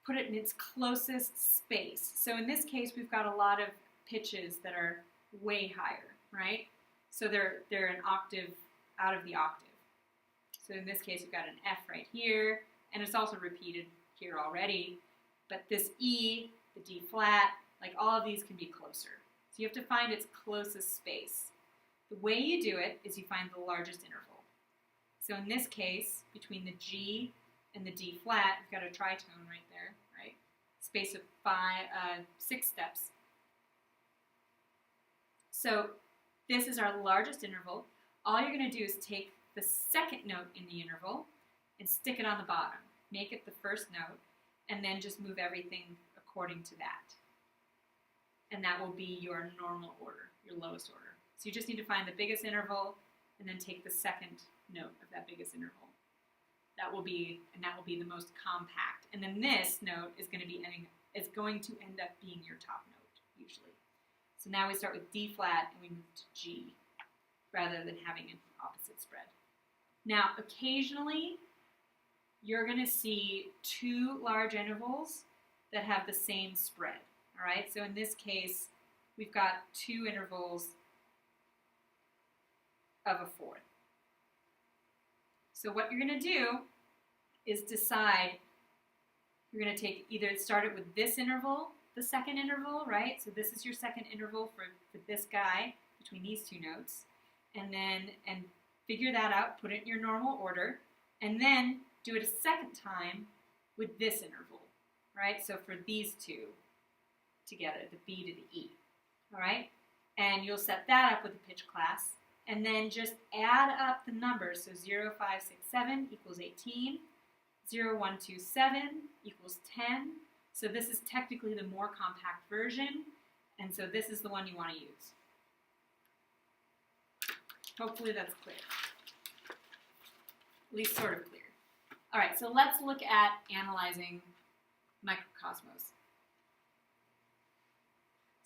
put it in its closest space. So in this case, we've got a lot of pitches that are way higher, right? So they're an octave out of the octave. So in this case, we've got an F right here, and it's also repeated here already. But this E, the D flat, like all of these can be closer. So you have to find its closest space. The way you do it is you find the largest interval. So in this case, between the G and the D flat, we've got a tritone right there, right? Space of 6 steps. So this is our largest interval. All you're going to do is take the second note in the interval and stick it on the bottom. Make it the first note, and then just move everything according to that. And that will be your normal order, your lowest order. So you just need to find the biggest interval and then take the second note of that biggest interval. That will be the most compact. And then this note is going to end up being your top note, usually. So now we start with D flat and we move to G, rather than having an opposite spread. Now, occasionally, you're going to see 2 large intervals that have the same spread. All right, so in this case, we've got 2 intervals of a fourth. So what you're going to do is decide, you're going to take either start it with this interval, the second interval, right? So this is your second interval for this guy between these 2 notes, and figure that out, put it in your normal order, and then do it a second time with this interval, right? So for these 2 together, the B to the E, all right? And you'll set that up with a pitch class, and then just add up the numbers. So 0, 5, 6, 7 equals 18, 0, 1, 2, 7 equals 10. So this is technically the more compact version, and so this is the one you want to use. Hopefully that's clear. At least sort of clear. All right, so let's look at analyzing microcosmos.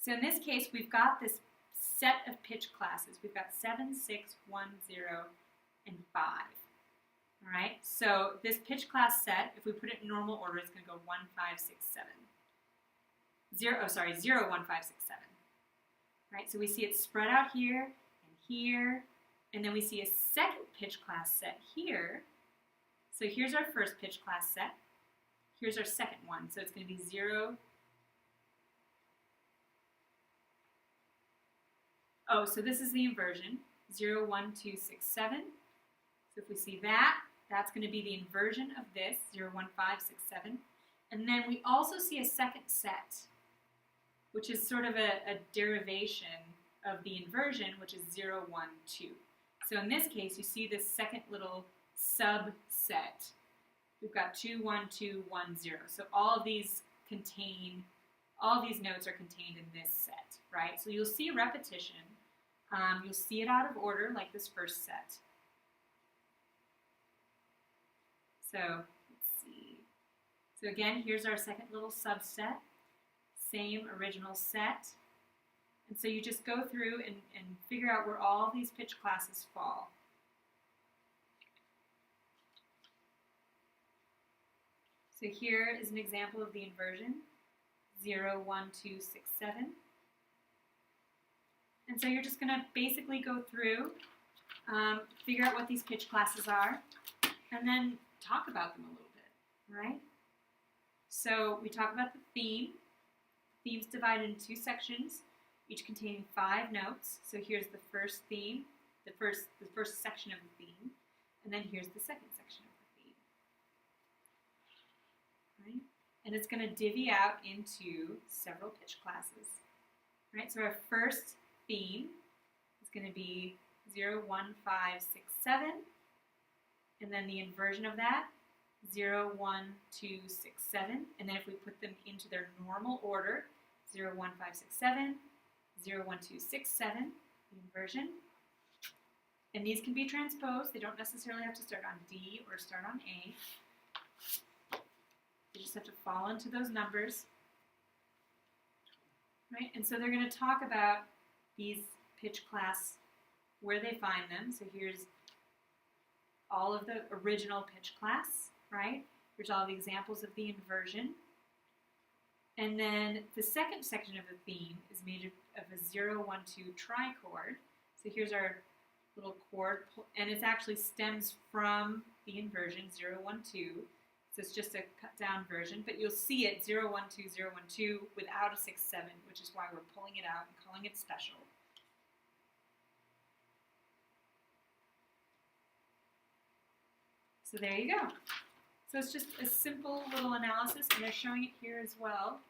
So in this case, we've got this set of pitch classes. We've got 7, 6, 1, 0, and 5. All right, so this pitch class set, if we put it in normal order, it's going to go 1, 5, 6, 7. 0, 1, 5, 6, 7. All right, so we see it spread out here and here, and then we see a second pitch class set here. So here's our first pitch class set. Here's our second one. So it's going to be 0. Oh, so this is the inversion. 0, 1, 2, 6, 7. So if we see that, that's going to be the inversion of this, 0, 1, 5, 6, 7. And then we also see a second set, which is sort of a derivation of the inversion, which is 0, 1, 2. So in this case, you see this second little subset. We've got 2, 1, 2, 1, 0. So all of these notes are contained in this set, right? So you'll see repetition. You'll see it out of order, like this first set. So let's see. So again, here's our second little subset. Same original set. And so you just go through and figure out where all these pitch classes fall. So here is an example of the inversion. 0, 1, 2, 6, 7. And so you're just going to basically go through, figure out what these pitch classes are, and then talk about them a little bit, right? So we talk about the theme. The theme's divided into 2 sections, each containing 5 notes. So here's the first theme, the first section of the theme, and then here's the second section of the theme, right? And it's going to divvy out into several pitch classes, right? So our first theme is going to be 0, 1, 5, 6, 7, and then the inversion of that, 0, 1, 2, 6, 7, and then if we put them into their normal order, 0, 1, 5, 6, 7, 0, 1, 2, 6, 7, the inversion. And these can be transposed. They don't necessarily have to start on D or start on A. They just have to fall into those numbers, right? And so they're going to talk about these pitch class, where they find them. So here's all of the original pitch class, right? Here's all the examples of the inversion. And then the second section of the theme is made of a 0, 1, 2 trichord. So here's our little chord, and it actually stems from the inversion 0, 1, 2. So it's just a cut down version, but you'll see it 0, 1, 2, 0, 1, 2 without a 6, 7, which is why we're pulling it out and calling it special. So there you go. So it's just a simple little analysis, and they're showing it here as well.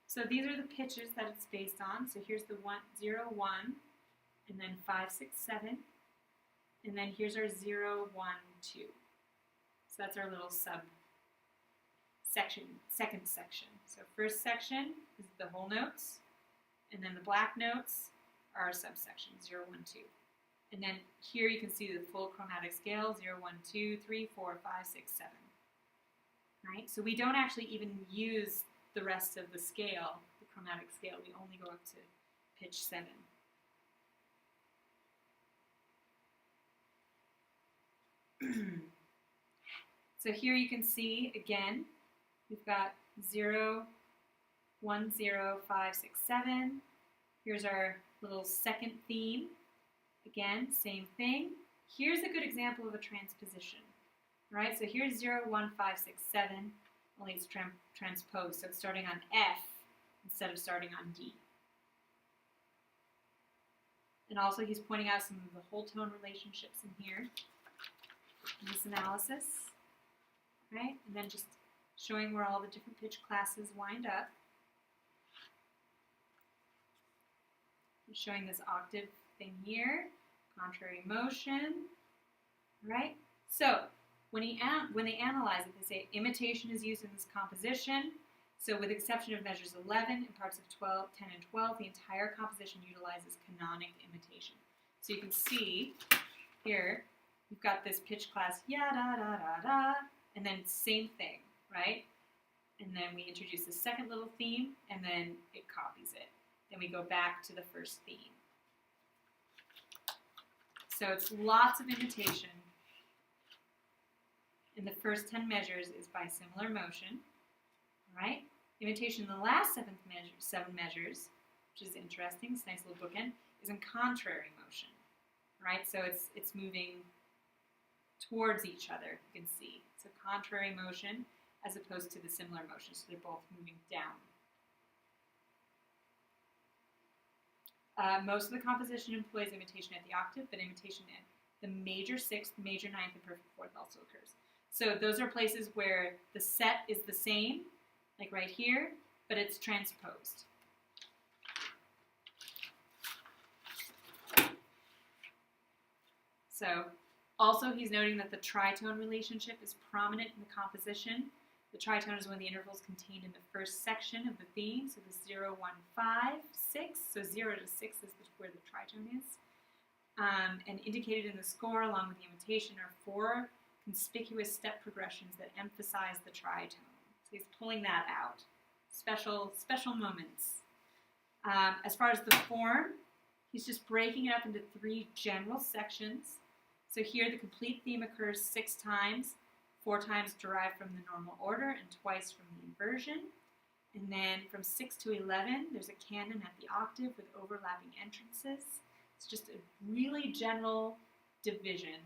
So these are the pitches that it's based on. So here's the 0, 1, and then 5, 6, 7. And then here's our 0, 1, 2. So that's our little second section. So first section is the whole notes, and then the black notes are our subsection, 0, 1, 2. And then here you can see the full chromatic scale, 0, 1, 2, 3, 4, 5, 6, 7. Right? So we don't actually even use the rest of the scale, the chromatic scale. We only go up to pitch 7. So here you can see, again, we've got 0, 1, 0, 5, 6, 7. Here's our little second theme. Again, same thing. Here's a good example of a transposition. Right? So here's 0, 1, 5, 6, 7. Only it's transposed. So it's starting on F instead of starting on D. And also he's pointing out some of the whole tone relationships in here in this analysis. Right? And then just showing where all the different pitch classes wind up. And showing this octave thing here, contrary motion. Right? So when they analyze it, they say imitation is used in this composition. So with exception of measures 11 and parts of 12, 10, and 12, the entire composition utilizes canonic imitation. So you can see here, we've got this pitch class, ya da da da da, and then same thing, right? And then we introduce the second little theme, and then it copies it. Then we go back to the first theme. So it's lots of imitation. And the first 10 measures is by similar motion, right? Imitation in the last 7 measures, which is interesting, it's a nice little bookend, is in contrary motion, right? So it's moving towards each other, you can see. It's a contrary motion as opposed to the similar motion, so they're both moving down. Most of the composition employs imitation at the octave, but imitation at the major 6th, major 9th, and perfect 4th also occurs. So those are places where the set is the same, like right here, but it's transposed. So also he's noting that the tritone relationship is prominent in the composition. The tritone is one of the intervals contained in the first section of the theme, so the 0, 1, 5, 6. So 0 to 6 is where the tritone is. And indicated in the score along with the imitation are 4 conspicuous step progressions that emphasize the tritone. So he's pulling that out. Special moments. As far as the form, he's just breaking it up into 3 general sections. So here the complete theme occurs 6 times, 4 times derived from the normal order and twice from the inversion. And then from 6 to 11, there's a canon at the octave with overlapping entrances. It's just a really general division.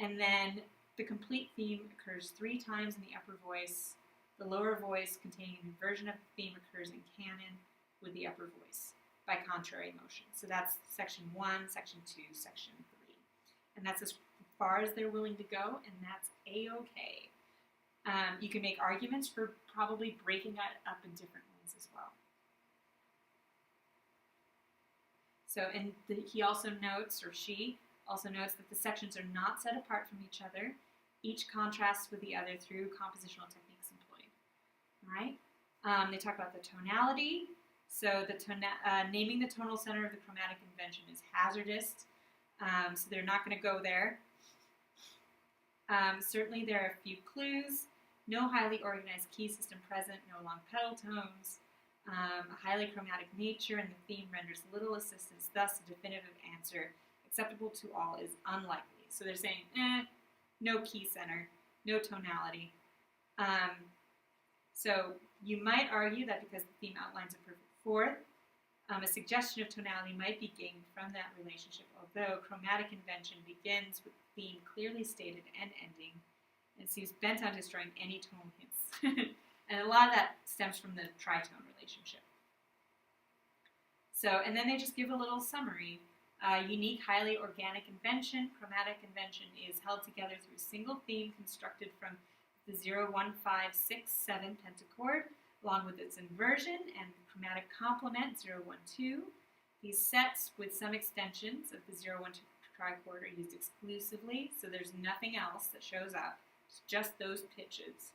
And then the complete theme occurs 3 times in the upper voice. The lower voice containing an inversion of the theme occurs in canon with the upper voice by contrary motion. So that's section 1, section 2, section 3. And that's as far as they're willing to go, and that's A-okay. You can make arguments for probably breaking that up in different ways as well. So, and he also notes, or she also notes, that the sections are not set apart from each other. Each contrasts with the other through compositional techniques employed. All right? They talk about the tonality. So naming the tonal center of the chromatic invention is hazardous. So they're not going to go there. Certainly there are a few clues. No highly organized key system present, no long pedal tones, a highly chromatic nature, and the theme renders little assistance. Thus, a definitive answer acceptable to all is unlikely. So they're saying, no key center, no tonality. So You might argue that because the theme outlines a perfect fourth, a suggestion of tonality might be gained from that relationship, although chromatic invention begins with the theme clearly stated and ending, and seems bent on destroying any tonal hints. And a lot of that stems from the tritone relationship. So, and then they just give a little summary. Unique, highly organic invention. Chromatic invention is held together through a single theme constructed from the 0, 1, 5, 6, 7 pentachord, along with its inversion and chromatic complement 0, 1, 2. These sets, with some extensions of the 0, 1, 2 trichord, are used exclusively, so there's nothing else that shows up. It's just those pitches.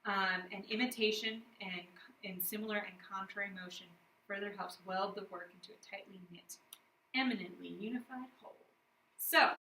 And imitation and in similar and contrary motion further helps weld the work into a tightly knit, eminently unified whole. So,